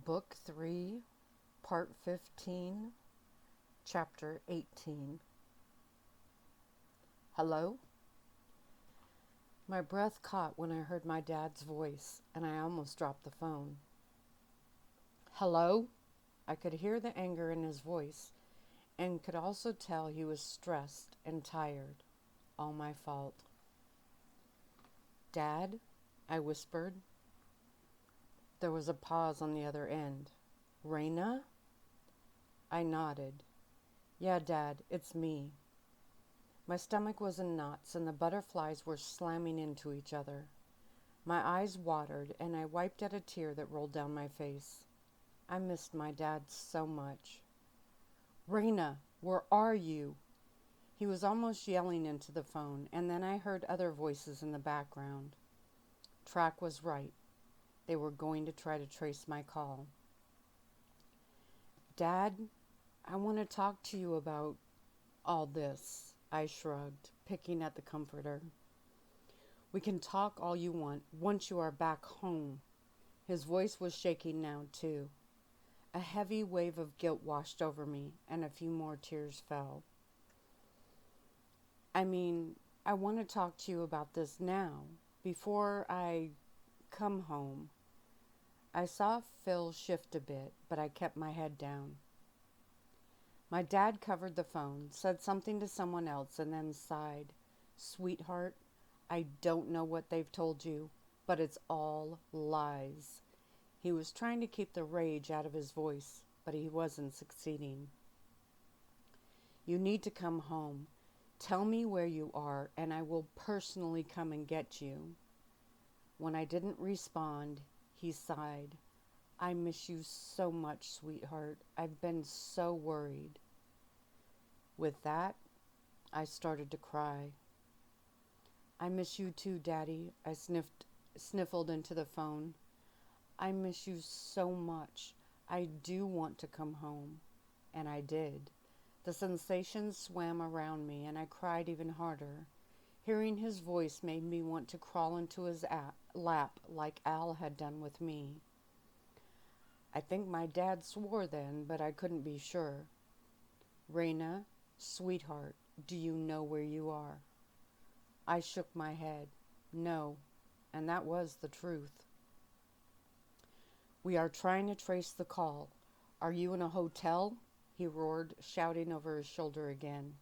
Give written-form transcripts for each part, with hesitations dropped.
Book 3, Part 15, Chapter 18. Hello? My breath caught when I heard my dad's voice, and I almost dropped the phone. Hello? I could hear the anger in his voice, and could also tell he was stressed and tired. All my fault. Dad? I whispered. There was a pause on the other end. Raina? I nodded. Yeah, Dad, it's me. My stomach was in knots and the butterflies were slamming into each other. My eyes watered and I wiped at a tear that rolled down my face. I missed my dad so much. Raina, where are you? He was almost yelling into the phone, and then I heard other voices in the background. Track was right. They were going to try to trace my call. Dad, I want to talk to you about all this, I shrugged, picking at the comforter. We can talk all you want once you are back home. His voice was shaking now, too. A heavy wave of guilt washed over me, and a few more tears fell. I want to talk to you about this now, before I come home. I saw Phil shift a bit, but I kept my head down. My dad covered the phone, said something to someone else, and then sighed. Sweetheart, I don't know what they've told you, but it's all lies. He was trying to keep the rage out of his voice, but he wasn't succeeding. You need to come home. Tell me where you are, and I will personally come and get you. When I didn't respond, he sighed. I miss you so much, sweetheart. I've been so worried. With that, I started to cry. I miss you too, Daddy, I sniffled into the phone. I miss you so much. I do want to come home. And I did. The sensations swam around me, and I cried even harder. Hearing his voice made me want to crawl into his lap like Al had done with me. I think my dad swore then, but I couldn't be sure. Raina, sweetheart, do you know where you are? I shook my head. No, and that was the truth. We are trying to trace the call. Are you in a hotel? He roared, shouting over his shoulder again.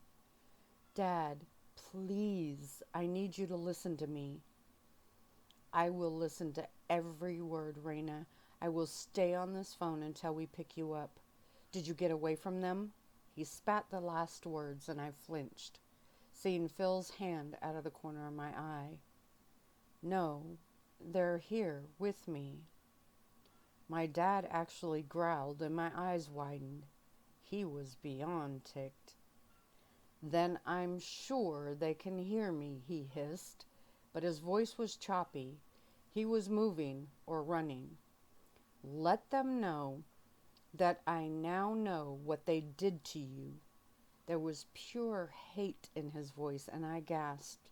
Dad, please, I need you to listen to me. I will listen to every word, Raina. I will stay on this phone until we pick you up. Did you get away from them? He spat the last words, and I flinched, seeing Phil's hand out of the corner of my eye. No, they're here with me. My dad actually growled, and my eyes widened. He was beyond ticked. Then I'm sure they can hear me, he hissed, but his voice was choppy. He was moving or running. Let them know that I now know what they did to you. There was pure hate in his voice, and I gasped.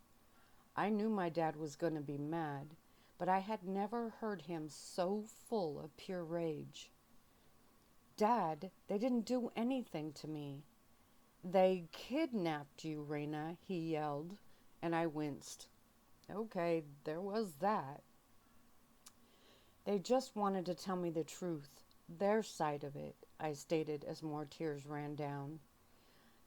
I knew my dad was going to be mad, but I had never heard him so full of pure rage. Dad, they didn't do anything to me. They kidnapped you, Raina, he yelled, and I winced. Okay, there was that. They just wanted to tell me the truth, their side of it, I stated as more tears ran down.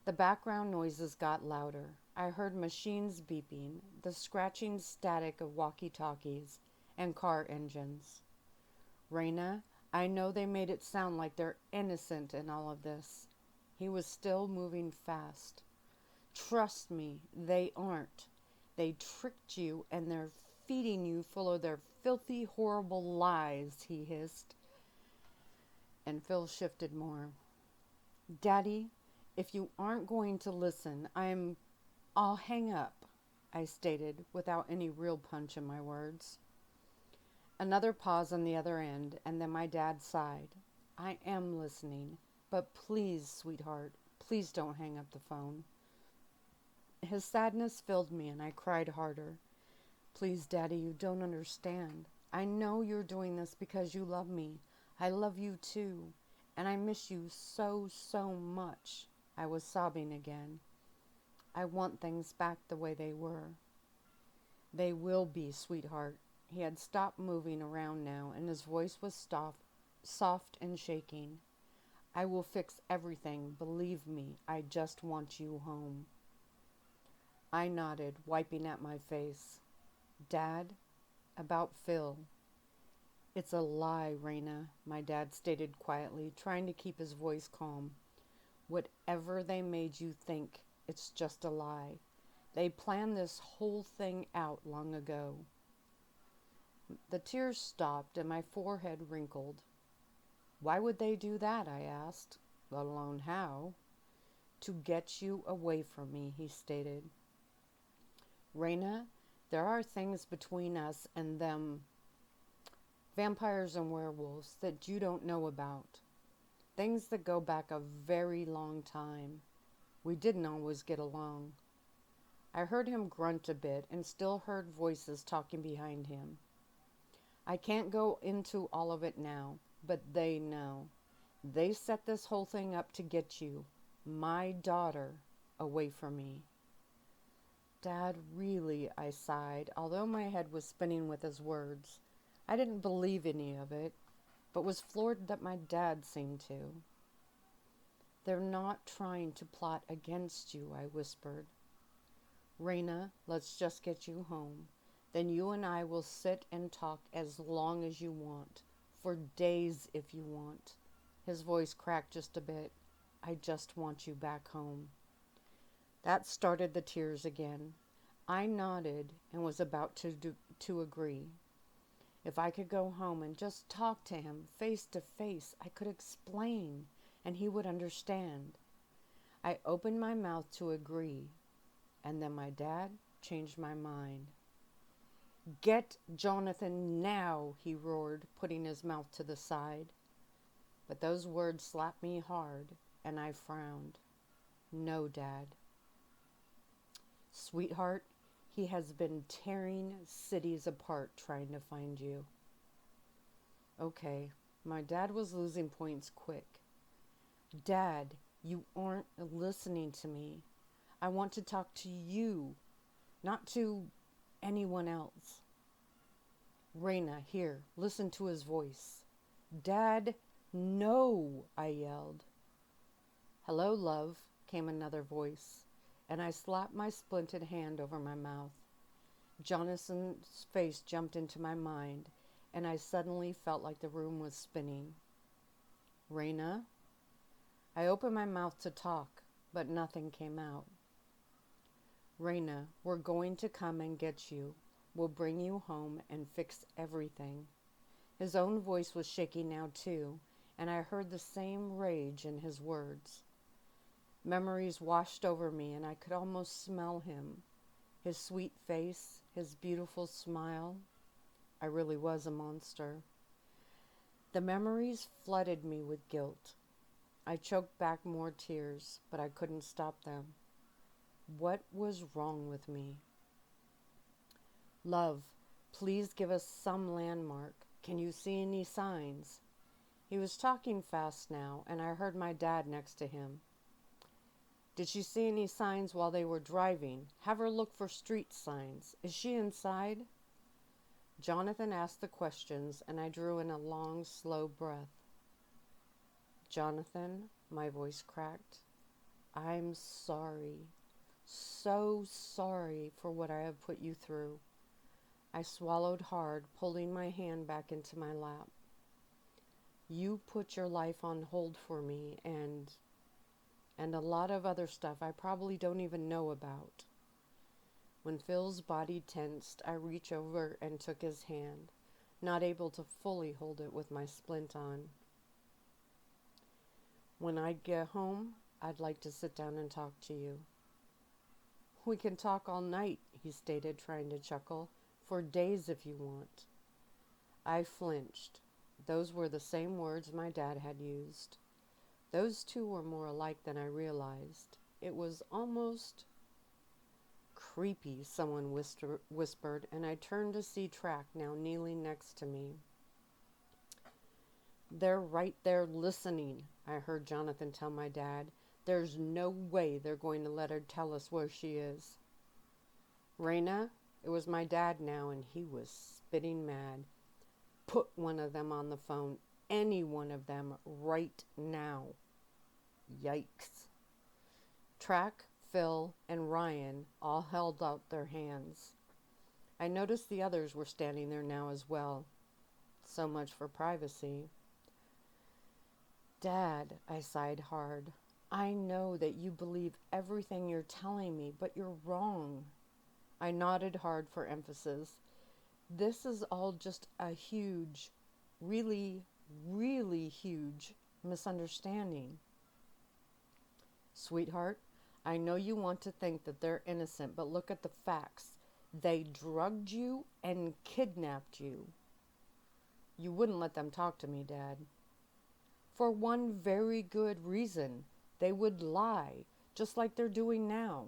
The background noises got louder. I heard machines beeping, the scratching static of walkie-talkies, and car engines. Raina, I know they made it sound like they're innocent in all of this. He was still moving fast. Trust me, they aren't. They tricked you and they're feeding you full of their filthy, horrible lies, he hissed. And Phil shifted more. Daddy, if you aren't going to listen, I'll hang up, I stated, without any real punch in my words. Another pause on the other end, and then my dad sighed. I am listening, but please, sweetheart, please don't hang up the phone. His sadness filled me, and I cried harder. Please, Daddy, you don't understand. I know you're doing this because you love me. I love you too, and I miss you so, so much. I was sobbing again. I want things back the way they were. They will be, sweetheart. He had stopped moving around now, and his voice was soft and shaking. I will fix everything. Believe me, I just want you home. I nodded, wiping at my face. Dad, about Phil. It's a lie, Raina, my dad stated quietly, trying to keep his voice calm. Whatever they made you think, it's just a lie. They planned this whole thing out long ago. The tears stopped and my forehead wrinkled. Why would they do that, I asked, let alone how. To get you away from me, he stated. Raina, there are things between us and them, vampires and werewolves, that you don't know about. Things that go back a very long time. We didn't always get along. I heard him grunt a bit and still heard voices talking behind him. I can't go into all of it now, but they know. They set this whole thing up to get you, my daughter, away from me. Dad, really, I sighed, although my head was spinning with his words. I didn't believe any of it, but was floored that my dad seemed to. They're not trying to plot against you, I whispered. Raina, let's just get you home. Then you and I will sit and talk as long as you want, for days if you want. His voice cracked just a bit. I just want you back home. That started the tears again. I nodded and was about to agree. If I could go home and just talk to him face to face, I could explain, and he would understand. I opened my mouth to agree, and then my dad changed my mind. Get Jonathan now, he roared, putting his mouth to the side. But those words slapped me hard, and I frowned. No, Dad. Sweetheart, he has been tearing cities apart trying to find you. Okay, my dad was losing points quick. Dad, you aren't listening to me. I want to talk to you, not to anyone else. Raina, here, listen to his voice. Dad, no, I yelled. Hello, love, came another voice, and I slapped my splinted hand over my mouth. Jonathan's face jumped into my mind, and I suddenly felt like the room was spinning. Raina? I opened my mouth to talk, but nothing came out. Raina, we're going to come and get you. We'll bring you home and fix everything. His own voice was shaking now too, and I heard the same rage in his words. Memories washed over me, and I could almost smell him. His sweet face, his beautiful smile. I really was a monster. The memories flooded me with guilt. I choked back more tears, but I couldn't stop them. What was wrong with me? Love, please give us some landmark. Can you see any signs? He was talking fast now, and I heard my dad next to him. Did she see any signs while they were driving? Have her look for street signs. Is she inside? Jonathan asked the questions, and I drew in a long, slow breath. Jonathan, my voice cracked. I'm sorry. So sorry for what I have put you through. I swallowed hard, pulling my hand back into my lap. You put your life on hold for me and a lot of other stuff I probably don't even know about. When Phil's body tensed, I reached over and took his hand, not able to fully hold it with my splint on. When I get home, I'd like to sit down and talk to you. We can talk all night, he stated, trying to chuckle. For days if you want. I flinched. Those were the same words my dad had used. Those two were more alike than I realized. It was almost creepy, someone whispered, and I turned to see Track now kneeling next to me. They're right there listening, I heard Jonathan tell my dad. There's no way they're going to let her tell us where she is. Raina, it was my dad now, and he was spitting mad. Put one of them on the phone, any one of them, right now. Yikes. Track, Phil, and Ryan all held out their hands. I noticed the others were standing there now as well. So much for privacy. Dad, I sighed hard. I know that you believe everything you're telling me, but you're wrong. I nodded hard for emphasis. This is all just a huge, really, really huge misunderstanding. Sweetheart, I know you want to think that they're innocent, but look at the facts. They drugged you and kidnapped you. You wouldn't let them talk to me, Dad. For one very good reason. They would lie, just like they're doing now.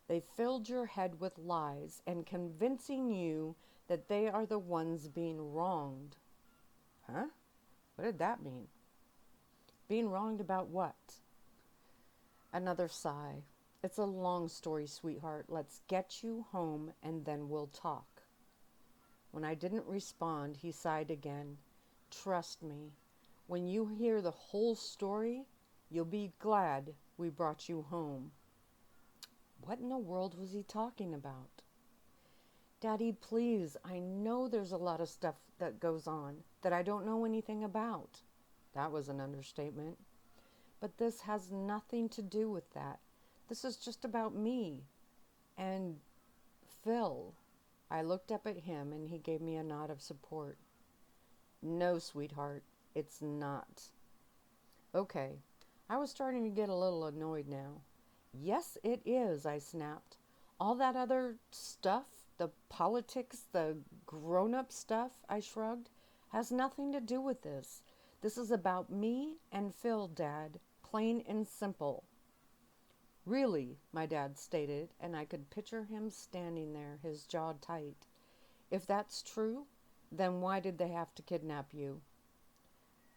They filled your head with lies and convincing you that they are the ones being wronged. Huh? What did that mean? Being wronged about what? Another sigh. It's a long story, sweetheart. Let's get you home and then we'll talk. When I didn't respond, he sighed again. Trust me, when you hear the whole story, you'll be glad we brought you home. What in the world was he talking about? Daddy, please, I know there's a lot of stuff that goes on that I don't know anything about. That was an understatement. But this has nothing to do with that. This is just about me. And Phil. I looked up at him and he gave me a nod of support. No, sweetheart, it's not. Okay, I was starting to get a little annoyed now. Yes, it is, I snapped. All that other stuff, the politics, the grown-up stuff, I shrugged, has nothing to do with this. This is about me and Phil, Dad, plain and simple. Really, my dad stated, and I could picture him standing there, his jaw tight. If that's true, then why did they have to kidnap you?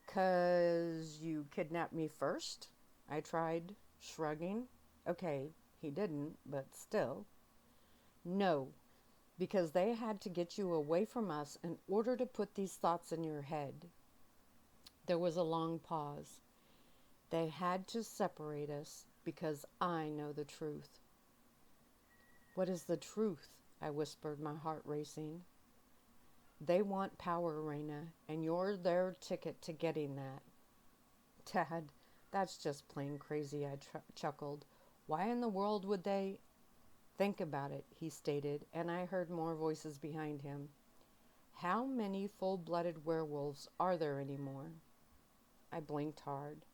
'Cause you kidnapped me first? I tried, shrugging. Okay, he didn't, but still. No, because they had to get you away from us in order to put these thoughts in your head. There was a long pause. They had to separate us because I know the truth. What is the truth? I whispered, my heart racing. They want power, Raina, and you're their ticket to getting that. Dad, that's just plain crazy, I chuckled. Why in the world would they? Think about it, he stated, and I heard more voices behind him. How many full-blooded werewolves are there anymore? I blinked hard.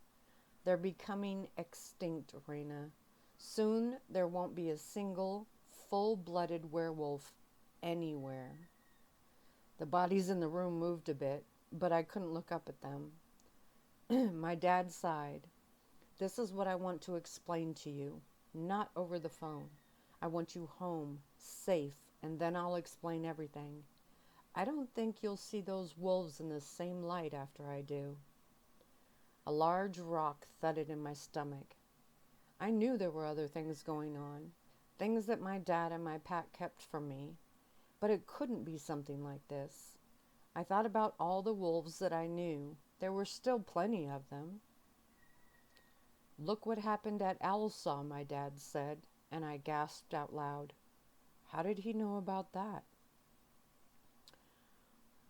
They're becoming extinct, Raina. Soon there won't be a single full-blooded werewolf anywhere. The bodies in the room moved a bit, but I couldn't look up at them. My dad sighed. This is what I want to explain to you, not over the phone. I want you home, safe, and then I'll explain everything. I don't think you'll see those wolves in the same light after I do. A large rock thudded in my stomach. I knew there were other things going on, things that my dad and my Pat kept from me, but it couldn't be something like this. I thought about all the wolves that I knew. There were still plenty of them. Look what happened at Owlsaw, my dad said, and I gasped out loud. How did he know about that?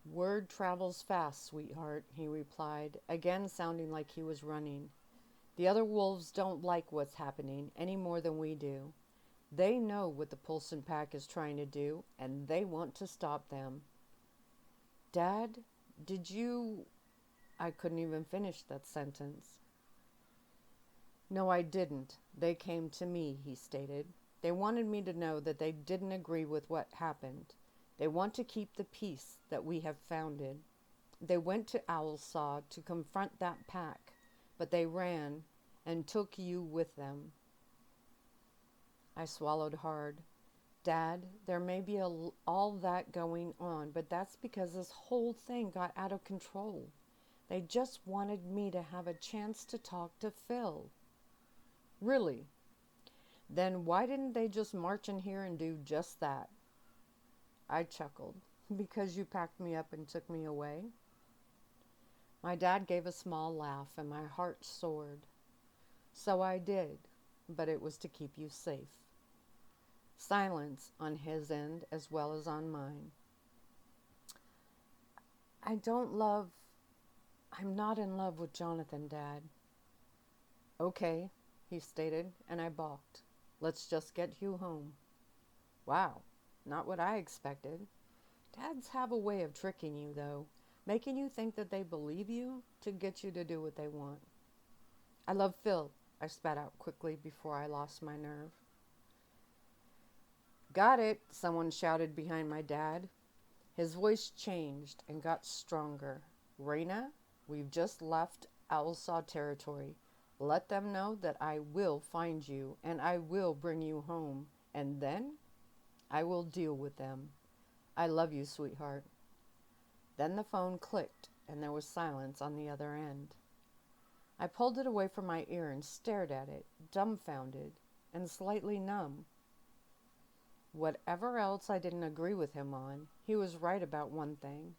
Word travels fast, sweetheart, he replied, again sounding like he was running. The other wolves don't like what's happening any more than we do. They know what the Poulsen Pack is trying to do, and they want to stop them. Dad, did you... I couldn't even finish that sentence. No, I didn't. They came to me, he stated. They wanted me to know that they didn't agree with what happened. They want to keep the peace that we have founded. They went to Owlsaw to confront that pack, but they ran and took you with them. I swallowed hard. Dad, there may be all that going on, but that's because this whole thing got out of control. They just wanted me to have a chance to talk to Phil. Really? Then why didn't they just march in here and do just that? I chuckled. Because you packed me up and took me away? My dad gave a small laugh and my heart soared. So I did, but it was to keep you safe. Silence on his end as well as on mine. I'm not in love with Jonathan, Dad. Okay, he stated, and I balked. Let's just get you home. Wow, not what I expected. Dads have a way of tricking you, though, making you think that they believe you to get you to do what they want. I love Phil, I spat out quickly before I lost my nerve. Got it, someone shouted behind my dad. His voice changed and got stronger. Raina, we've just left Owlsaw territory. Let them know that I will find you and I will bring you home. And then I will deal with them. I love you, sweetheart. Then the phone clicked and there was silence on the other end. I pulled it away from my ear and stared at it, dumbfounded and slightly numb. Whatever else I didn't agree with him on, he was right about one thing.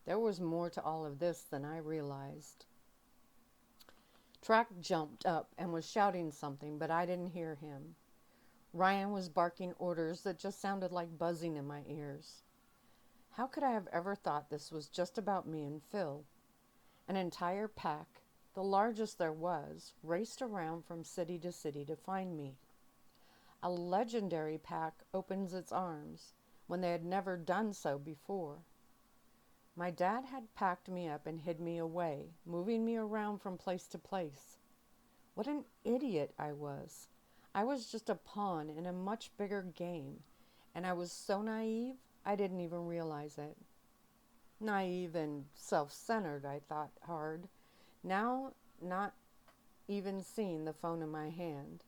There was more to all of this than I realized. Track jumped up and was shouting something, but I didn't hear him. Ryan was barking orders that just sounded like buzzing in my ears. How could I have ever thought this was just about me and Phil? An entire pack, the largest there was, raced around from city to city to find me. A legendary pack opens its arms when they had never done so before. My dad had packed me up and hid me away, moving me around from place to place. What an idiot I was. I was just a pawn in a much bigger game, and I was so naive I didn't even realize it. Naive and self-centered, I thought hard, now not even seeing the phone in my hand.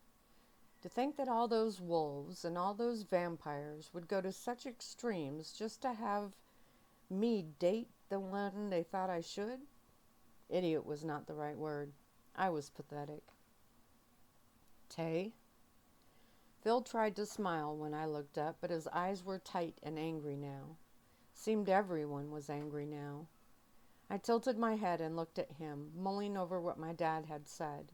To think that all those wolves and all those vampires would go to such extremes just to have me date the one they thought I should? Idiot was not the right word. I was pathetic. Tay? Phil tried to smile when I looked up, but his eyes were tight and angry now. Seemed everyone was angry now. I tilted my head and looked at him, mulling over what my dad had said.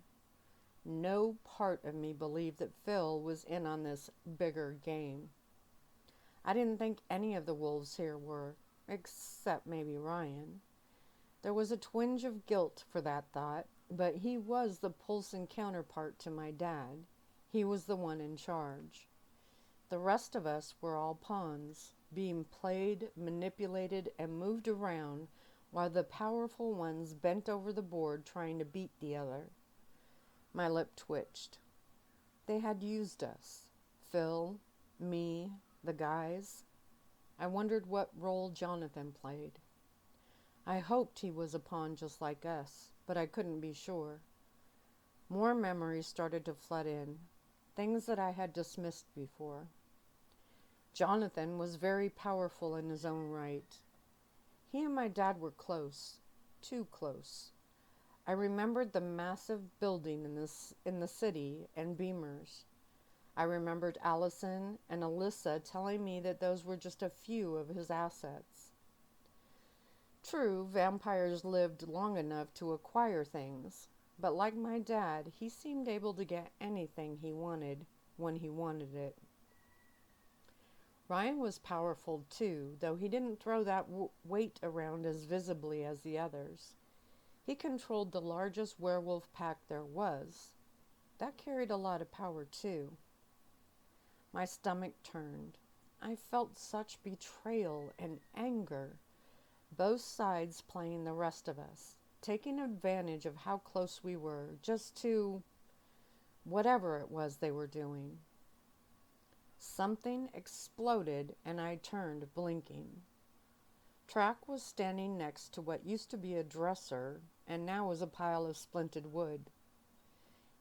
No part of me believed that Phil was in on this bigger game. I didn't think any of the wolves here were, except maybe Ryan. There was a twinge of guilt for that thought, but he was the Poulsen counterpart to my dad. He was the one in charge. The rest of us were all pawns, being played, manipulated, and moved around while the powerful ones bent over the board trying to beat the other. My lip twitched. They had used us. Phil, me, the guys. I wondered what role Jonathan played. I hoped he was a pawn just like us, but I couldn't be sure. More memories started to flood in, things that I had dismissed before. Jonathan was very powerful in his own right. He and my dad were close, too close. I remembered the massive building in the city and Beamers. I remembered Allison and Alyssa telling me that those were just a few of his assets. True, vampires lived long enough to acquire things, but like my dad, he seemed able to get anything he wanted when he wanted it. Ryan was powerful too, though he didn't throw that weight around as visibly as the others. He controlled the largest werewolf pack there was. That carried a lot of power too. My stomach turned. I felt such betrayal and anger. Both sides playing the rest of us, taking advantage of how close we were, just to whatever it was they were doing. Something exploded and I turned, blinking. Track was standing next to what used to be a dresser and now was a pile of splintered wood.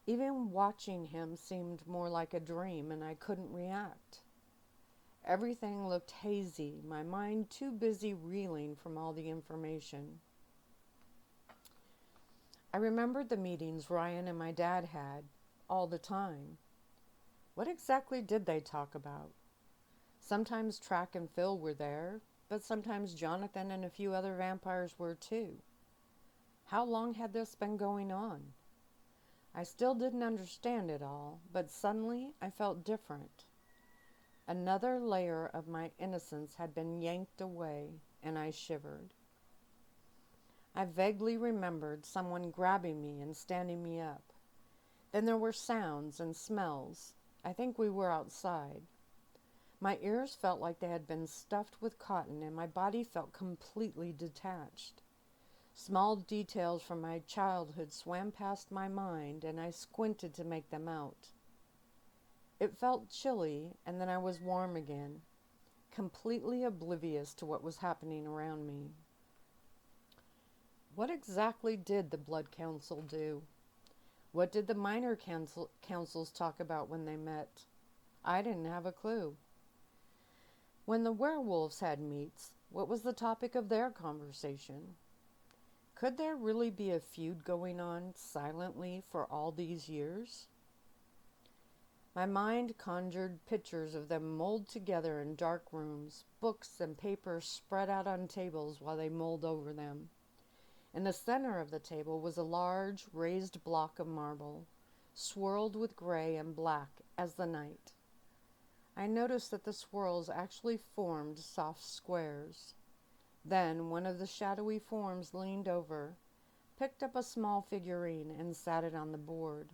Even watching him seemed more like a dream and I couldn't react. Everything looked hazy, my mind too busy reeling from all the information. I remembered the meetings Ryan and my dad had all the time. What exactly did they talk about? Sometimes Track and Phil were there, but sometimes Jonathan and a few other vampires were too. How long had this been going on? I still didn't understand it all, but suddenly I felt different. Another layer of my innocence had been yanked away, and I shivered. I vaguely remembered someone grabbing me and standing me up. Then there were sounds and smells. I think we were outside. My ears felt like they had been stuffed with cotton, and my body felt completely detached. Small details from my childhood swam past my mind, and I squinted to make them out. It felt chilly, and then I was warm again, completely oblivious to what was happening around me. What exactly did the Blood Council do? What did the minor councils talk about when they met? I didn't have a clue. When the werewolves had meets, what was the topic of their conversation? Could there really be a feud going on silently for all these years? My mind conjured pictures of them mulled together in dark rooms, books and papers spread out on tables while they mulled over them. In the center of the table was a large, raised block of marble, swirled with gray and black as the night. I noticed that the swirls actually formed soft squares. Then one of the shadowy forms leaned over, picked up a small figurine, and sat it on the board.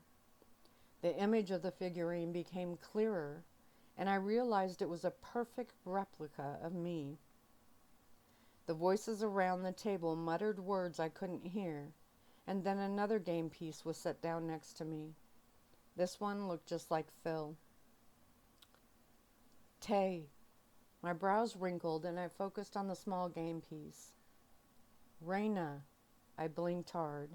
The image of the figurine became clearer, and I realized it was a perfect replica of me. The voices around the table muttered words I couldn't hear, and then another game piece was set down next to me. This one looked just like Phil. Tay. My brows wrinkled, and I focused on the small game piece. Raina. I blinked hard.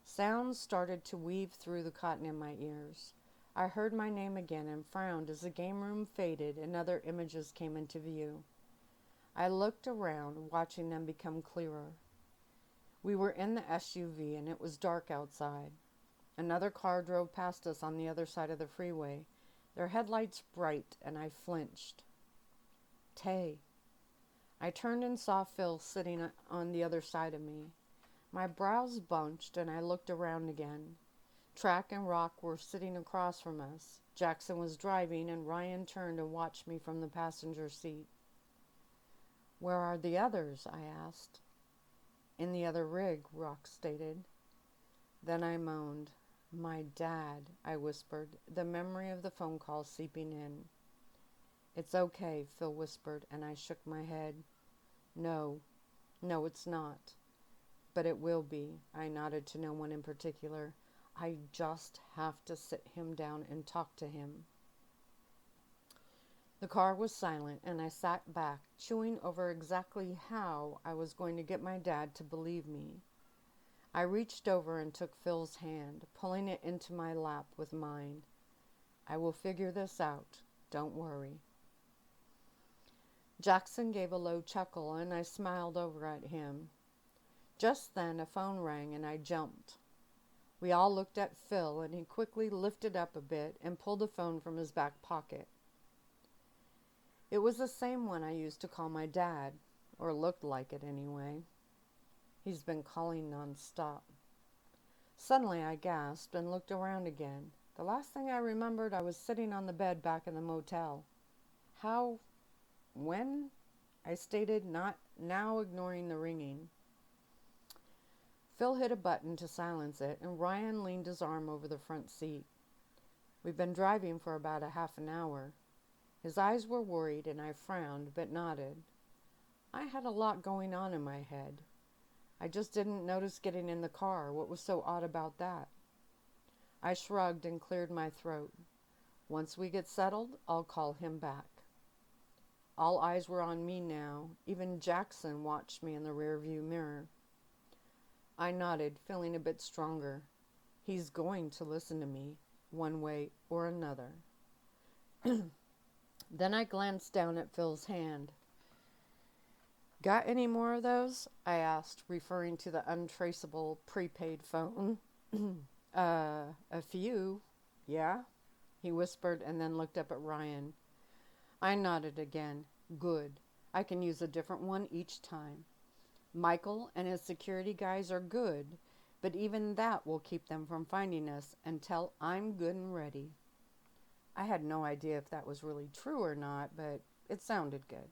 Sounds started to weave through the cotton in my ears. I heard my name again and frowned as the game room faded and other images came into view. I looked around, watching them become clearer. We were in the SUV, and it was dark outside. Another car drove past us on the other side of the freeway, their headlights bright, and I flinched. Tay. I turned and saw Phil sitting on the other side of me. My brows bunched, and I looked around again. Track and Rock were sitting across from us. Jackson was driving, and Ryan turned and watched me from the passenger seat. Where are the others? I asked. In the other rig, Rock stated. Then I moaned. My dad, I whispered, the memory of the phone call seeping in. It's okay, Phil whispered, and I shook my head. No, it's not. But it will be. I nodded to no one in particular. I just have to sit him down and talk to him. The car was silent, and I sat back, chewing over exactly how I was going to get my dad to believe me. I reached over and took Phil's hand, pulling it into my lap with mine. I will figure this out. Don't worry. Jackson gave a low chuckle, and I smiled over at him. Just then, a phone rang, and I jumped. We all looked at Phil, and he quickly lifted up a bit and pulled the phone from his back pocket. It was the same one I used to call my dad, or looked like it anyway. He's been calling nonstop. Suddenly I gasped and looked around again. The last thing I remembered, I was sitting on the bed back in the motel. When? I stated, not now ignoring the ringing. Phil hit a button to silence it, and Ryan leaned his arm over the front seat. We've been driving for about a half an hour. His eyes were worried, and I frowned, but nodded. I had a lot going on in my head. I just didn't notice getting in the car. What was so odd about that? I shrugged and cleared my throat. Once we get settled, I'll call him back. All eyes were on me now. Even Jackson watched me in the rearview mirror. I nodded, feeling a bit stronger. He's going to listen to me, one way or another. Then I glanced down at Phil's hand. Got any more of those? I asked, referring to the untraceable prepaid phone. A few. Yeah? He whispered and then looked up at Ryan. I nodded again. Good. I can use a different one each time. Michael and his security guys are good, but even that will keep them from finding us until I'm good and ready. I had no idea if that was really true or not, but it sounded good.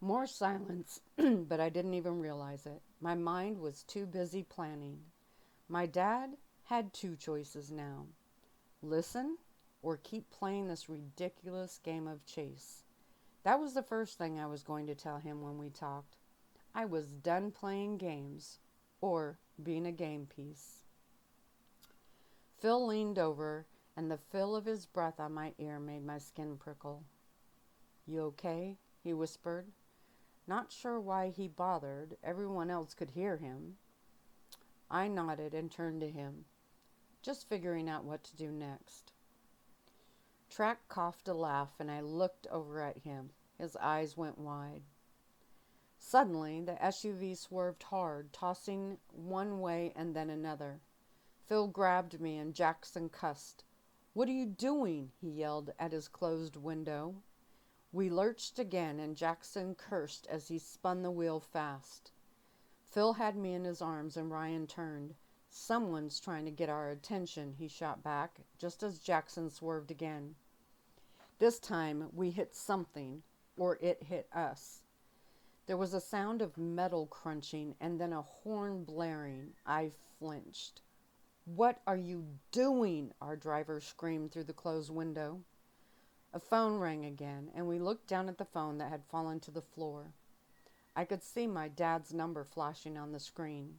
More silence, but I didn't even realize it. My mind was too busy planning. My dad had two choices now. Listen or keep playing this ridiculous game of chase. That was the first thing I was going to tell him when we talked. I was done playing games or being a game piece. Phil leaned over, and the feel of his breath on my ear made my skin prickle. You okay? He whispered. Not sure why he bothered. Everyone else could hear him. I nodded and turned to him, just figuring out what to do next. Track coughed a laugh, and I looked over at him. His eyes went wide. Suddenly, the SUV swerved hard, tossing one way and then another. Phil grabbed me, and Jackson cussed. What are you doing? He yelled at his closed window. We lurched again, and Jackson cursed as he spun the wheel fast. Phil had me in his arms, and Ryan turned. Someone's trying to get our attention, he shot back, just as Jackson swerved again. This time, we hit something, or it hit us. There was a sound of metal crunching, and then a horn blaring. I flinched. What are you doing? Our driver screamed through the closed window. A phone rang again, and we looked down at the phone that had fallen to the floor. I could see my dad's number flashing on the screen.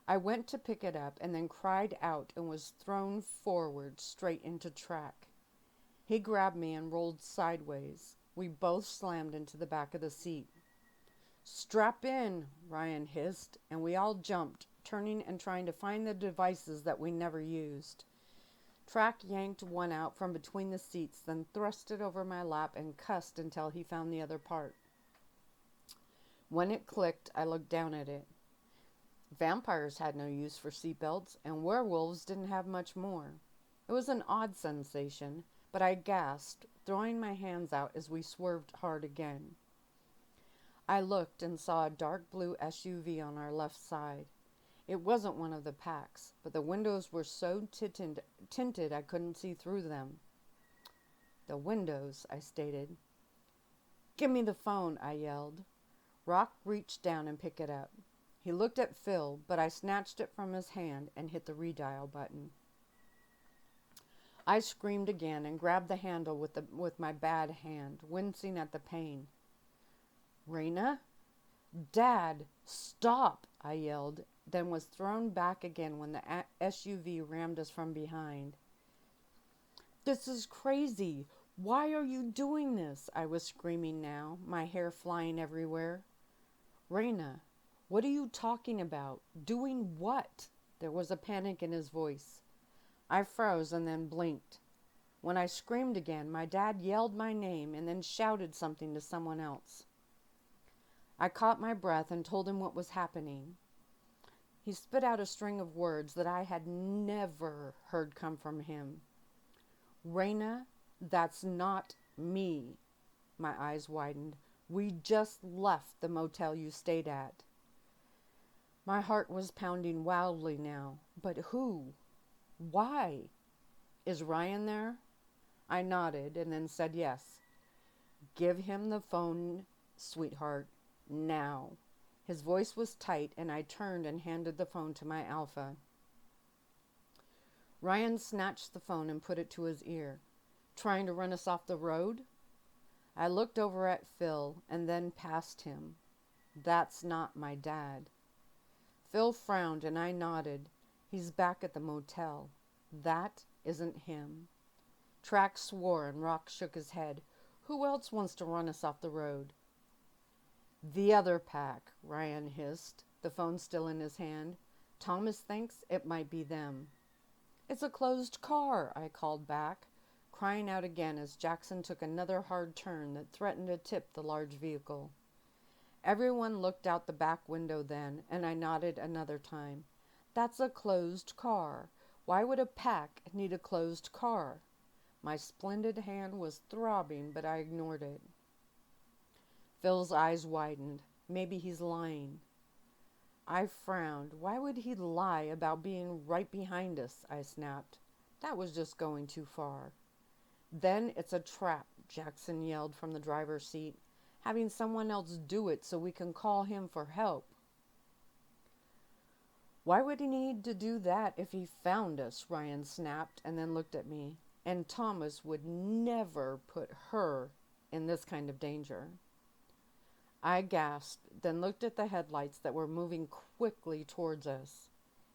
I went to pick it up and then cried out and was thrown forward straight into Track. He grabbed me and rolled sideways. We both slammed into the back of the seat. Strap in, Ryan hissed, and we all jumped, turning and trying to find the devices that we never used. Track yanked one out from between the seats, then thrust it over my lap and cussed until he found the other part. When it clicked, I looked down at it. Vampires had no use for seatbelts, and werewolves didn't have much more. It was an odd sensation, but I gasped, throwing my hands out as we swerved hard again. I looked and saw a dark blue SUV on our left side. It wasn't one of the packs, but the windows were so tinted I couldn't see through them. The windows, I stated. Give me the phone, I yelled. Rock reached down and picked it up. He looked at Phil, but I snatched it from his hand and hit the redial button. I screamed again and grabbed the handle with my bad hand, wincing at the pain. Raina? Dad, stop, I yelled, then was thrown back again when the SUV rammed us from behind. This is crazy. Why are you doing this? I was screaming now, my hair flying everywhere. Raina, what are you talking about? Doing what? There was a panic in his voice. I froze and then blinked. When I screamed again, my dad yelled my name and then shouted something to someone else. I caught my breath and told him what was happening. He spit out a string of words that I had never heard come from him. Raina, that's not me. My eyes widened. We just left the motel you stayed at. My heart was pounding wildly now. But who? Why? Is Ryan there? I nodded and then said yes. Give him the phone, sweetheart, now. His voice was tight, and I turned and handed the phone to my alpha. Ryan snatched the phone and put it to his ear. Trying to run us off the road? I looked over at Phil and then past him. That's not my dad. Phil frowned and I nodded. He's back at the motel. That isn't him. Track swore and Rock shook his head. Who else wants to run us off the road? The other pack, Ryan hissed, the phone still in his hand. Thomas thinks it might be them. It's a closed car, I called back, crying out again as Jackson took another hard turn that threatened to tip the large vehicle. Everyone looked out the back window then, and I nodded another time. That's a closed car. Why would a pack need a closed car? My splendid hand was throbbing, but I ignored it. Phil's eyes widened. Maybe he's lying. I frowned. Why would he lie about being right behind us? I snapped. That was just going too far. Then it's a trap, Jackson yelled from the driver's seat. Having someone else do it so we can call him for help. Why would he need to do that if he found us? Ryan snapped and then looked at me. And Thomas would never put her in this kind of danger. I gasped, then looked at the headlights that were moving quickly towards us.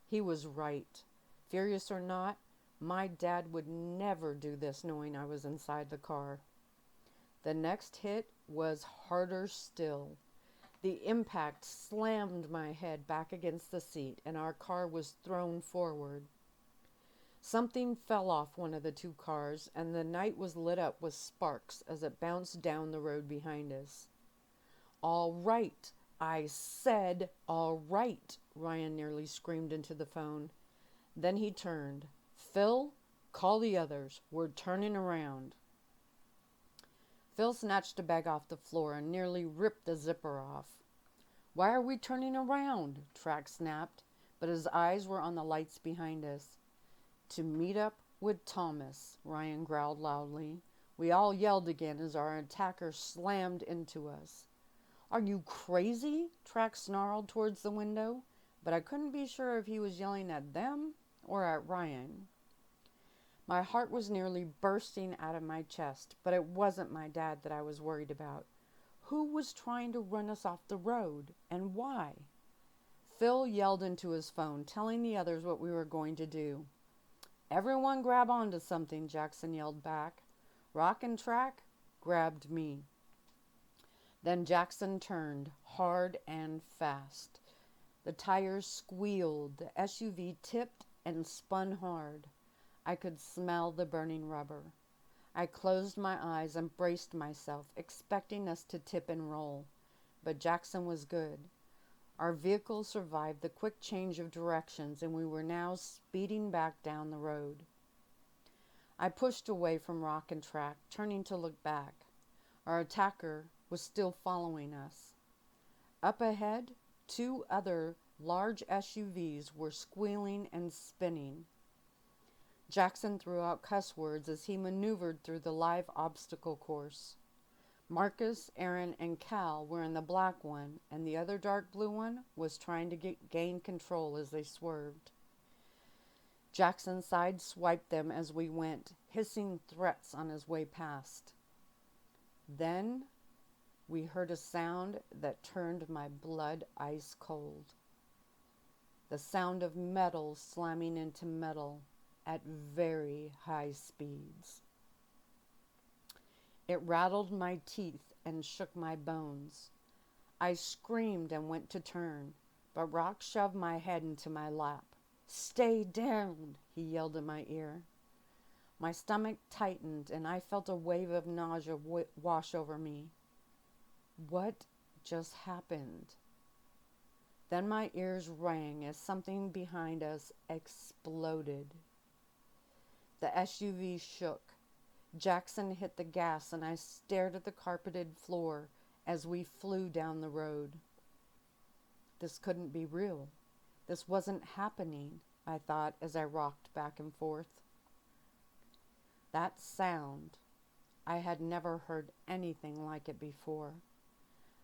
He was right. Furious or not, my dad would never do this knowing I was inside the car. The next hit was harder still. The impact slammed my head back against the seat, and our car was thrown forward. Something fell off one of the two cars, and the night was lit up with sparks as it bounced down the road behind us. All right, I said, all right, Ryan nearly screamed into the phone. Then he turned. Phil, call the others. We're turning around. Phil snatched a bag off the floor and nearly ripped the zipper off. Why are we turning around? Track snapped, but his eyes were on the lights behind us. To meet up with Thomas, Ryan growled loudly. We all yelled again as our attacker slammed into us. Are you crazy? Track snarled towards the window, but I couldn't be sure if he was yelling at them or at Ryan. My heart was nearly bursting out of my chest, but it wasn't my dad that I was worried about. Who was trying to run us off the road, and why? Phil yelled into his phone, telling the others what we were going to do. Everyone grab onto something, Jackson yelled back. Rock and Track grabbed me. Then Jackson turned, hard and fast. The tires squealed, the SUV tipped and spun hard. I could smell the burning rubber. I closed my eyes and braced myself, expecting us to tip and roll. But Jackson was good. Our vehicle survived the quick change of directions, and we were now speeding back down the road. I pushed away from Rock and Track, turning to look back. Our attacker was still following us. Up ahead, two other large SUVs were squealing and spinning. Jackson threw out cuss words as he maneuvered through the live obstacle course. Marcus, Aaron, and Cal were in the black one, and the other dark blue one was trying to gain control as they swerved. Jackson sideswiped them as we went, hissing threats on his way past. Then we heard a sound that turned my blood ice cold. The sound of metal slamming into metal at very high speeds. It rattled my teeth and shook my bones. I screamed and went to turn, but Rock shoved my head into my lap. Stay down, he yelled in my ear. My stomach tightened and I felt a wave of nausea wash over me. What just happened? Then my ears rang as something behind us exploded. The SUV shook. Jackson hit the gas and I stared at the carpeted floor as we flew down the road. This couldn't be real. This wasn't happening, I thought as I rocked back and forth. That sound, I had never heard anything like it before.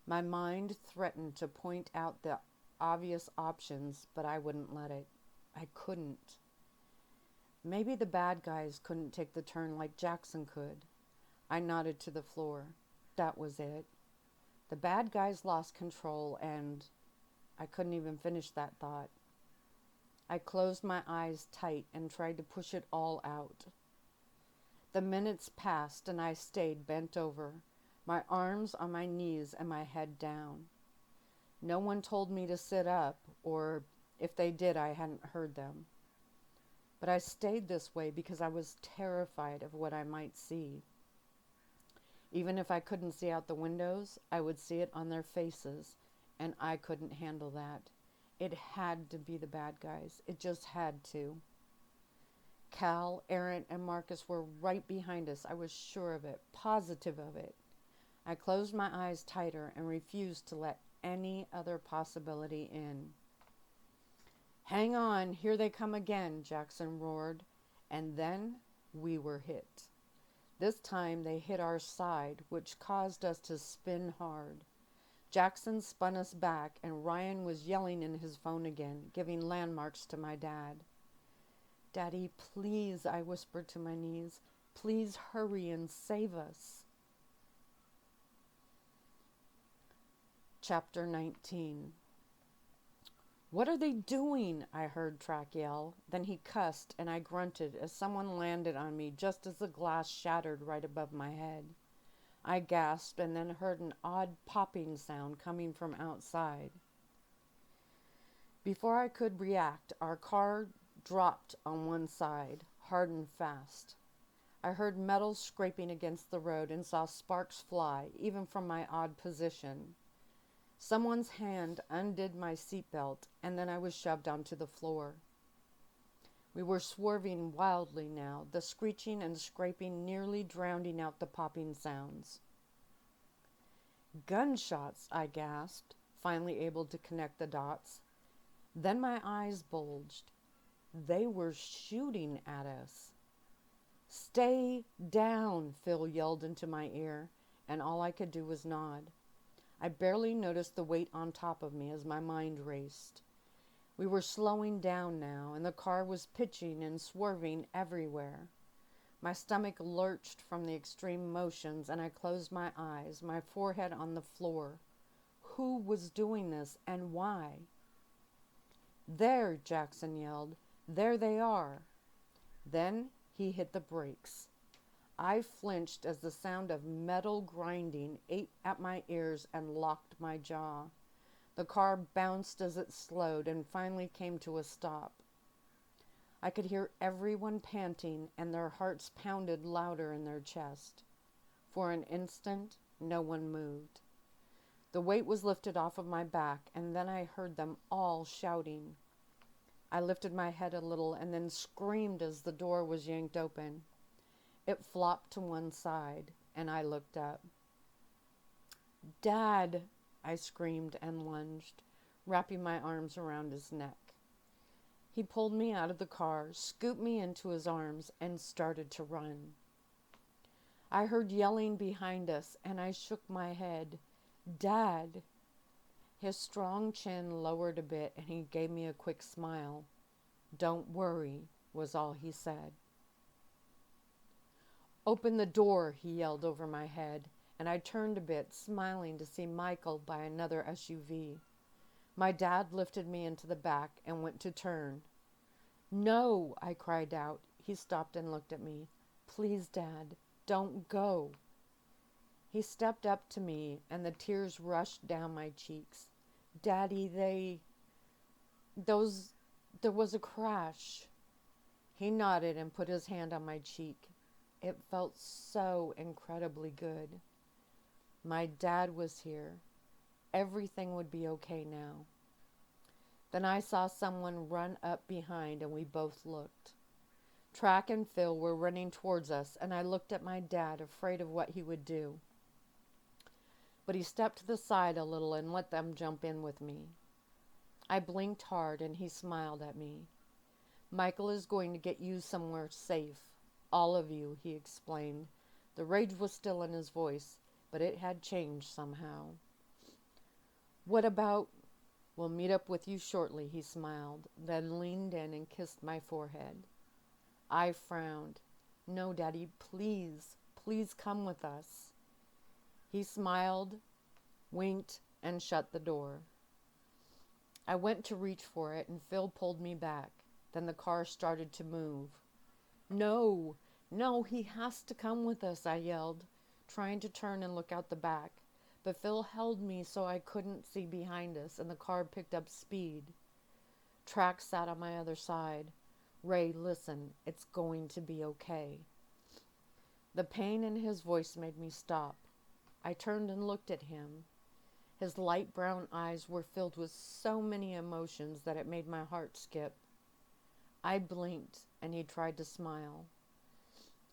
My mind threatened to point out the obvious options, but I wouldn't let it. I couldn't. Maybe the bad guys couldn't take the turn like Jackson could. I nodded to the floor. That was it. The bad guys lost control and I couldn't even finish that thought. I closed my eyes tight and tried to push it all out. The minutes passed and I stayed bent over, my arms on my knees and my head down. No one told me to sit up, or if they did, I hadn't heard them. But I stayed this way because I was terrified of what I might see. Even if I couldn't see out the windows, I would see it on their faces, and I couldn't handle that. It had to be the bad guys. It just had to. Cal, Aaron, and Marcus were right behind us. I was sure of it, positive of it. I closed my eyes tighter and refused to let any other possibility in. "Hang on, here they come again," Jackson roared. And then we were hit. This time they hit our side, which caused us to spin hard. Jackson spun us back, and Ryan was yelling in his phone again, giving landmarks to my dad. "Daddy, please," I whispered to my knees. "Please hurry and save us." Chapter 19. "What are they doing?" I heard Track yell. Then he cussed, and I grunted as someone landed on me just as the glass shattered right above my head. I gasped and then heard an odd popping sound coming from outside. Before I could react, our car dropped on one side, hard and fast. I heard metal scraping against the road and saw sparks fly, even from my odd position. Someone's hand undid my seatbelt, and then I was shoved onto the floor. We were swerving wildly now, the screeching and scraping nearly drowning out the popping sounds. "Gunshots," I gasped, finally able to connect the dots. Then my eyes bulged. They were shooting at us. "Stay down," Phil yelled into my ear, and all I could do was nod. I barely noticed the weight on top of me as my mind raced. We were slowing down now, and the car was pitching and swerving everywhere. My stomach lurched from the extreme motions, and I closed my eyes, my forehead on the floor. Who was doing this, and why? "There," Jackson yelled. "There they are." Then he hit the brakes. I flinched as the sound of metal grinding ate at my ears and locked my jaw. The car bounced as it slowed and finally came to a stop. I could hear everyone panting, and their hearts pounded louder in their chest. For an instant, no one moved. The weight was lifted off of my back, and then I heard them all shouting. I lifted my head a little and then screamed as the door was yanked open. It flopped to one side, and I looked up. "Dad!" I screamed and lunged, wrapping my arms around his neck. He pulled me out of the car, scooped me into his arms, and started to run. I heard yelling behind us, and I shook my head. "Dad!" His strong chin lowered a bit, and he gave me a quick smile. "Don't worry," was all he said. "Open the door," he yelled over my head, and I turned a bit, smiling to see Michaud by another SUV. My dad lifted me into the back and went to turn. "No," I cried out. He stopped and looked at me. "Please, Dad, don't go." He stepped up to me, and the tears rushed down my cheeks. "Daddy, there was a crash." He nodded and put his hand on my cheek. It felt so incredibly good. My dad was here. Everything would be okay now. Then I saw someone run up behind, and we both looked. Track and Phil were running towards us, and I looked at my dad, afraid of what he would do. But he stepped to the side a little and let them jump in with me. I blinked hard, and he smiled at me. "Michael is going to get you somewhere safe. All of you," he explained. The rage was still in his voice, but it had changed somehow. "What about—" "We'll meet up with you shortly," he smiled, then leaned in and kissed my forehead. I frowned. "No, Daddy, please, please come with us." He smiled, winked, and shut the door. I went to reach for it, and Phil pulled me back. Then the car started to move. "No, no, he has to come with us," I yelled, trying to turn and look out the back. But Phil held me so I couldn't see behind us, and the car picked up speed. Track sat on my other side. "Ray, listen, it's going to be okay." The pain in his voice made me stop. I turned and looked at him. His light brown eyes were filled with so many emotions that it made my heart skip. I blinked, and he tried to smile.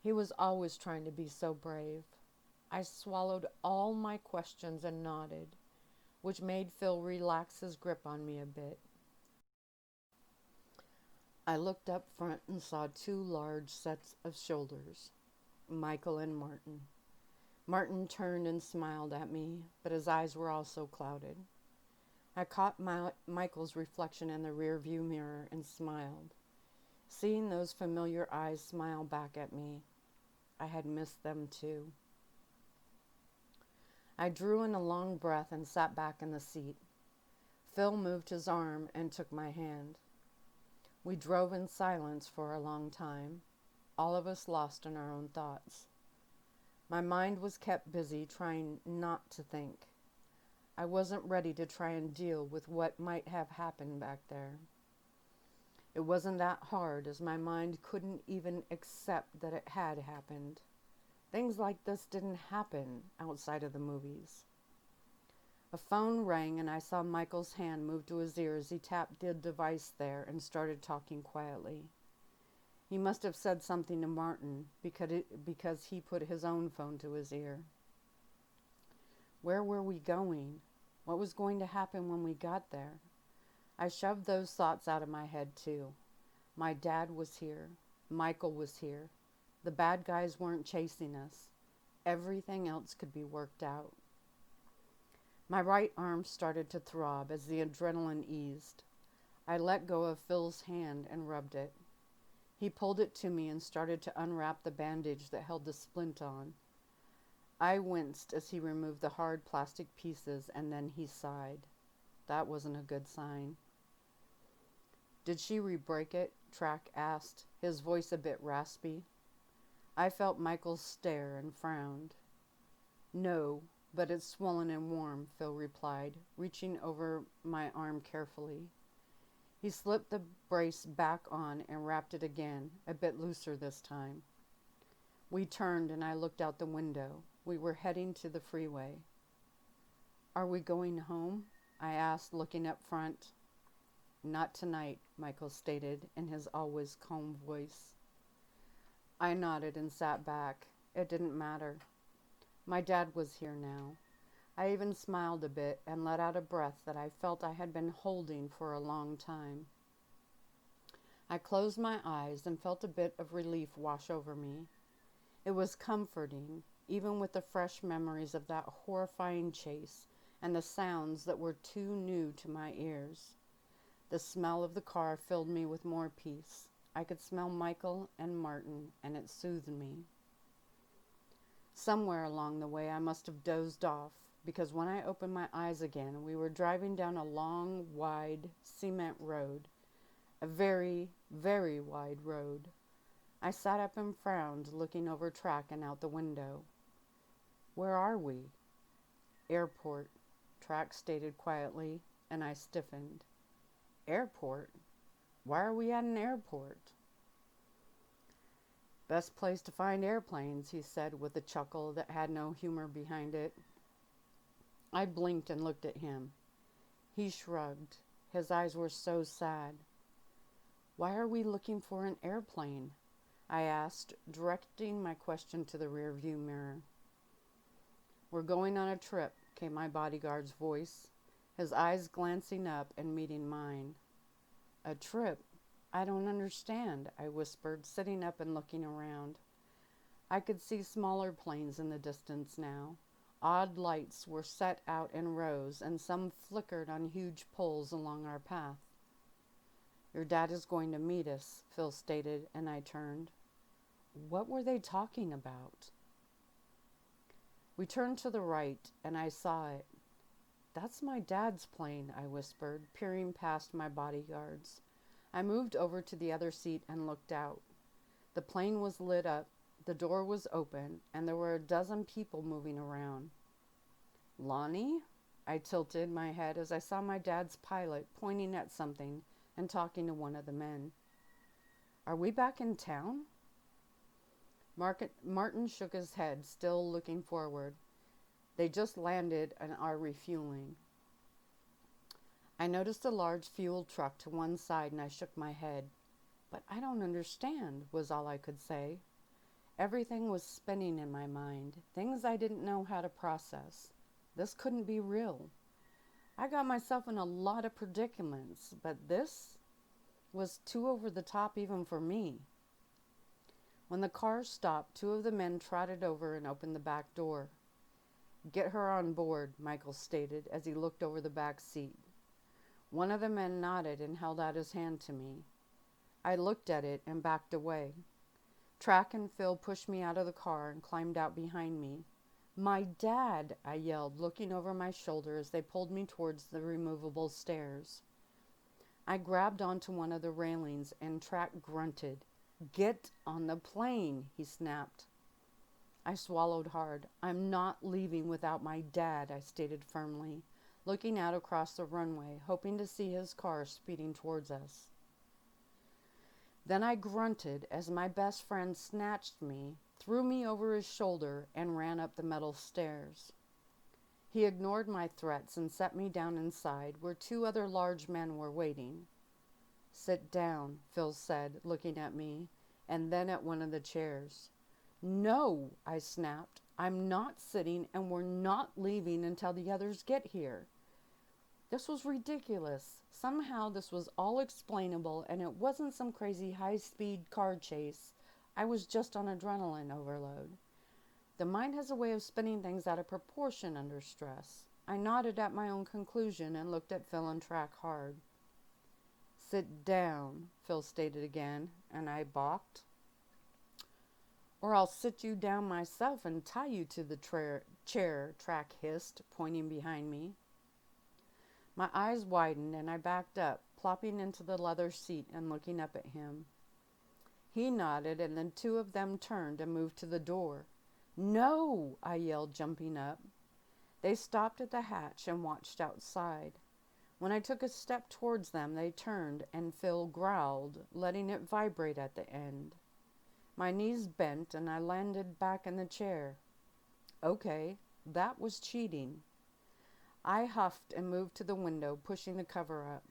He was always trying to be so brave. I swallowed all my questions and nodded, which made Phil relax his grip on me a bit. I looked up front and saw two large sets of shoulders, Michael and Martin. Martin turned and smiled at me, but his eyes were also clouded. I caught Michael's reflection in the rear-view mirror and smiled. Seeing those familiar eyes smile back at me, I had missed them too. I drew in a long breath and sat back in the seat. Phil moved his arm and took my hand. We drove in silence for a long time, all of us lost in our own thoughts. My mind was kept busy trying not to think. I wasn't ready to try and deal with what might have happened back there. It wasn't that hard, as my mind couldn't even accept that it had happened. Things like this didn't happen outside of the movies. A phone rang and I saw Michael's hand move to his ear as he tapped the device there and started talking quietly. He must have said something to Martin because he put his own phone to his ear. Where were we going? What was going to happen when we got there? I shoved those thoughts out of my head too. My dad was here. Michael was here. The bad guys weren't chasing us. Everything else could be worked out. My right arm started to throb as the adrenaline eased. I let go of Phil's hand and rubbed it. He pulled it to me and started to unwrap the bandage that held the splint on. I winced as he removed the hard plastic pieces, and then he sighed. That wasn't a good sign. Did she re-break it? Track asked, his voice a bit raspy. I felt Michael's stare and frowned. No, but it's swollen and warm, Phil replied, reaching over my arm carefully. He slipped the brace back on and wrapped it again, a bit looser this time. We turned and I looked out the window. We were heading to the freeway. Are we going home? I asked, looking up front. Not tonight, Michael stated in his always calm voice. I nodded and sat back. It didn't matter. My dad was here now. I even smiled a bit and let out a breath that I felt I had been holding for a long time. I closed my eyes and felt a bit of relief wash over me. It was comforting, even with the fresh memories of that horrifying chase and the sounds that were too new to my ears. The smell of the car filled me with more peace. I could smell Michael and Martin, and it soothed me. Somewhere along the way I must have dozed off, because when I opened my eyes again, we were driving down a long, wide cement road. A very, very wide road. I sat up and frowned, looking over track and out the window. Where are we? Airport, Track stated quietly, and I stiffened. Airport? Why are we at an airport? Best place to find airplanes, he said with a chuckle that had no humor behind it. I blinked and looked at him. He shrugged. His eyes were so sad. Why are we looking for an airplane? I asked, directing my question to the rearview mirror. We're going on a trip, came my bodyguard's voice, his eyes glancing up and meeting mine. A trip? I don't understand, I whispered, sitting up and looking around. I could see smaller planes in the distance now. Odd lights were set out in rows, and some flickered on huge poles along our path. Your dad is going to meet us, Phil stated, and I turned. What were they talking about? We turned to the right, and I saw it. That's my dad's plane, I whispered, peering past my bodyguards. I moved over to the other seat and looked out. The plane was lit up, the door was open, and there were a dozen people moving around. Lonnie? I tilted my head as I saw my dad's pilot pointing at something and talking to one of the men. Are we back in town? Martin shook his head, still looking forward. They just landed and are refueling. I noticed a large fuel truck to one side and I shook my head. But I don't understand, was all I could say. Everything was spinning in my mind, things I didn't know how to process. This couldn't be real. I got myself in a lot of predicaments, but this was too over the top even for me. When the car stopped, two of the men trotted over and opened the back door. "Get her on board," Michael stated as he looked over the back seat. One of the men nodded and held out his hand to me. I looked at it and backed away. Track and Phil pushed me out of the car and climbed out behind me. "My dad!" I yelled, looking over my shoulder as they pulled me towards the removable stairs. I grabbed onto one of the railings and Track grunted. "Get on the plane," he snapped. I swallowed hard. "I'm not leaving without my dad," I stated firmly, looking out across the runway, hoping to see his car speeding towards us. Then I grunted as my best friend snatched me, threw me over his shoulder, and ran up the metal stairs. He ignored my threats and set me down inside, where two other large men were waiting. "Sit down," Phil said, looking at me, and then at one of the chairs. "No," I snapped. "I'm not sitting, and we're not leaving until the others get here." This was ridiculous. Somehow this was all explainable, and it wasn't some crazy high-speed car chase. I was just on adrenaline overload. The mind has a way of spinning things out of proportion under stress. I nodded at my own conclusion and looked at Phil and Track hard. "Sit down," Phil stated again, and I balked. "Or I'll sit you down myself and tie you to the chair," Track hissed, pointing behind me. My eyes widened and I backed up, plopping into the leather seat and looking up at him. He nodded and then two of them turned and moved to the door. "No!" I yelled, jumping up. They stopped at the hatch and watched outside. When I took a step towards them, they turned and Phil growled, letting it vibrate at the end. My knees bent and I landed back in the chair. Okay, that was cheating. I huffed and moved to the window, pushing the cover up.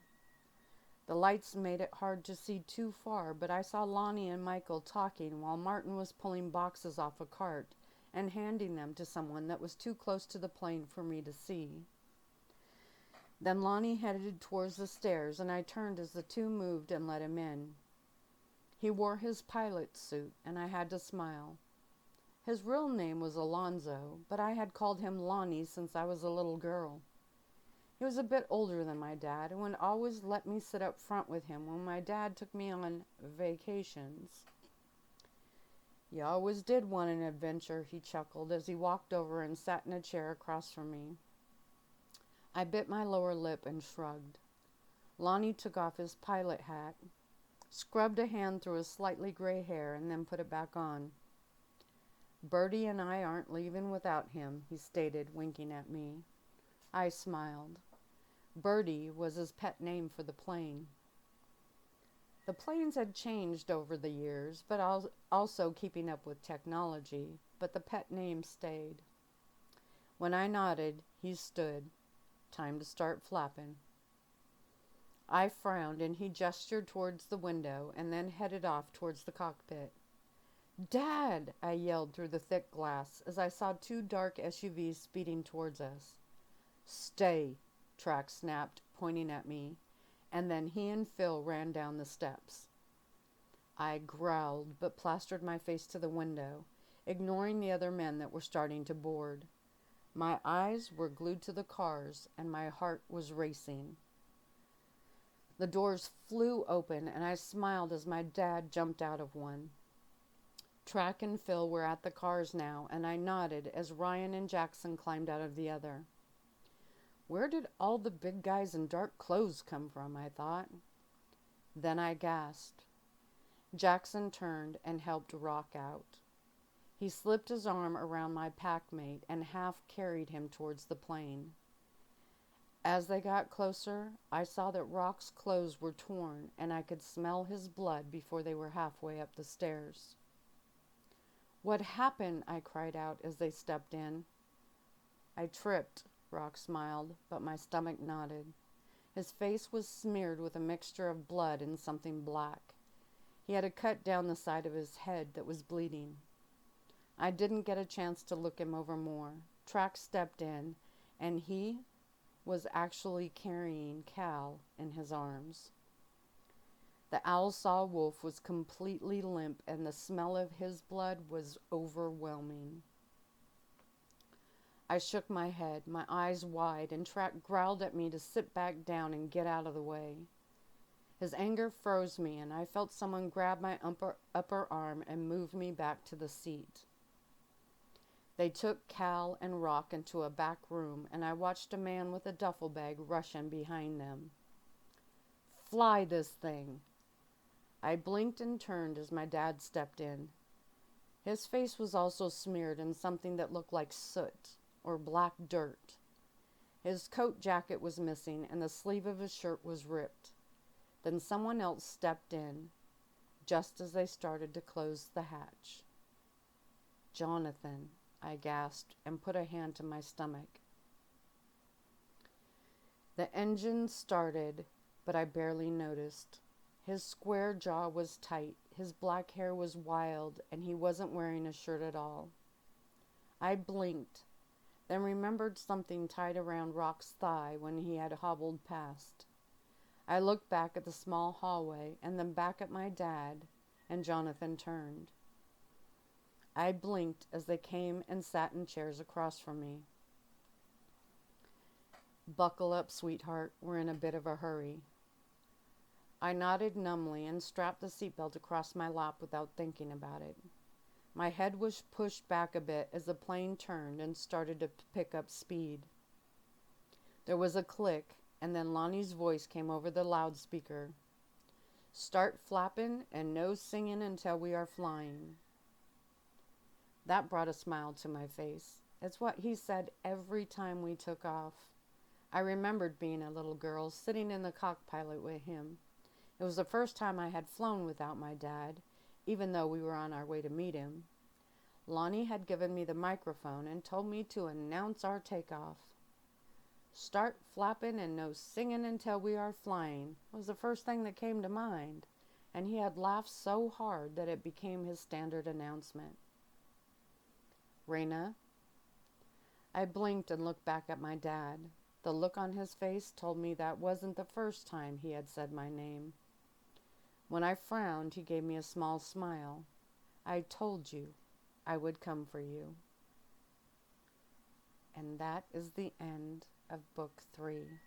The lights made it hard to see too far, but I saw Lonnie and Michael talking while Martin was pulling boxes off a cart and handing them to someone that was too close to the plane for me to see. Then Lonnie headed towards the stairs, and I turned as the two moved and let him in. He wore his pilot suit, and I had to smile. His real name was Alonzo, but I had called him Lonnie since I was a little girl. He was a bit older than my dad and would always let me sit up front with him when my dad took me on vacations. "You always did want an adventure," he chuckled as he walked over and sat in a chair across from me. I bit my lower lip and shrugged. Lonnie took off his pilot hat, scrubbed a hand through his slightly gray hair, and then put it back on. "Birdie and I aren't leaving without him," he stated, winking at me. I smiled. Birdie was his pet name for the plane. The planes had changed over the years, but also keeping up with technology, but the pet name stayed. When I nodded, he stood. Time to start flapping. I frowned and he gestured towards the window and then headed off towards the cockpit. "Dad!" I yelled through the thick glass as I saw two dark SUVs speeding towards us. "Stay," Track snapped, pointing at me, and then he and Phil ran down the steps. I growled but plastered my face to the window, ignoring the other men that were starting to board. My eyes were glued to the cars and my heart was racing. The doors flew open and I smiled as my dad jumped out of one. Track and Phil were at the cars now, and I nodded as Ryan and Jackson climbed out of the other. Where did all the big guys in dark clothes come from, I thought. Then I gasped. Jackson turned and helped Rock out. He slipped his arm around my packmate and half carried him towards the plane. As they got closer, I saw that Rock's clothes were torn, and I could smell his blood before they were halfway up the stairs. "What happened?" I cried out as they stepped in. I tripped, Rock smiled, but my stomach nodded. His face was smeared with a mixture of blood and something black. He had a cut down the side of his head that was bleeding. I didn't get a chance to look him over more. Track stepped in, and he was actually carrying Cal in his arms. The owl saw wolf was completely limp, and the smell of his blood was overwhelming. I shook my head, my eyes wide, and Track growled at me to sit back down and get out of the way. His anger froze me, and I felt someone grab my upper arm and move me back to the seat. They took Cal and Rock into a back room, and I watched a man with a duffel bag rush in behind them. "Fly this thing!" I blinked and turned as my dad stepped in. His face was also smeared in something that looked like soot or black dirt. His coat jacket was missing, and the sleeve of his shirt was ripped. Then someone else stepped in, just as they started to close the hatch. "Jonathan," I gasped and put a hand to my stomach. The engine started, but I barely noticed. His square jaw was tight, his black hair was wild, and he wasn't wearing a shirt at all. I blinked, then remembered something tied around Rock's thigh when he had hobbled past. I looked back at the small hallway and then back at my dad, and Jonathan turned. I blinked as they came and sat in chairs across from me. "Buckle up, sweetheart. We're in a bit of a hurry." I nodded numbly and strapped the seatbelt across my lap without thinking about it. My head was pushed back a bit as the plane turned and started to pick up speed. There was a click, and then Lonnie's voice came over the loudspeaker. "Start flapping and no singing until we are flying." That brought a smile to my face. It's what he said every time we took off. I remembered being a little girl sitting in the cockpit with him. It was the first time I had flown without my dad, even though we were on our way to meet him. Lonnie had given me the microphone and told me to announce our takeoff. "Start flapping and no singing until we are flying" was the first thing that came to mind, and he had laughed so hard that it became his standard announcement. "Raina?" I blinked and looked back at my dad. The look on his face told me that wasn't the first time he had said my name. When I frowned, he gave me a small smile. "I told you I would come for you." And that is the end of Book 3.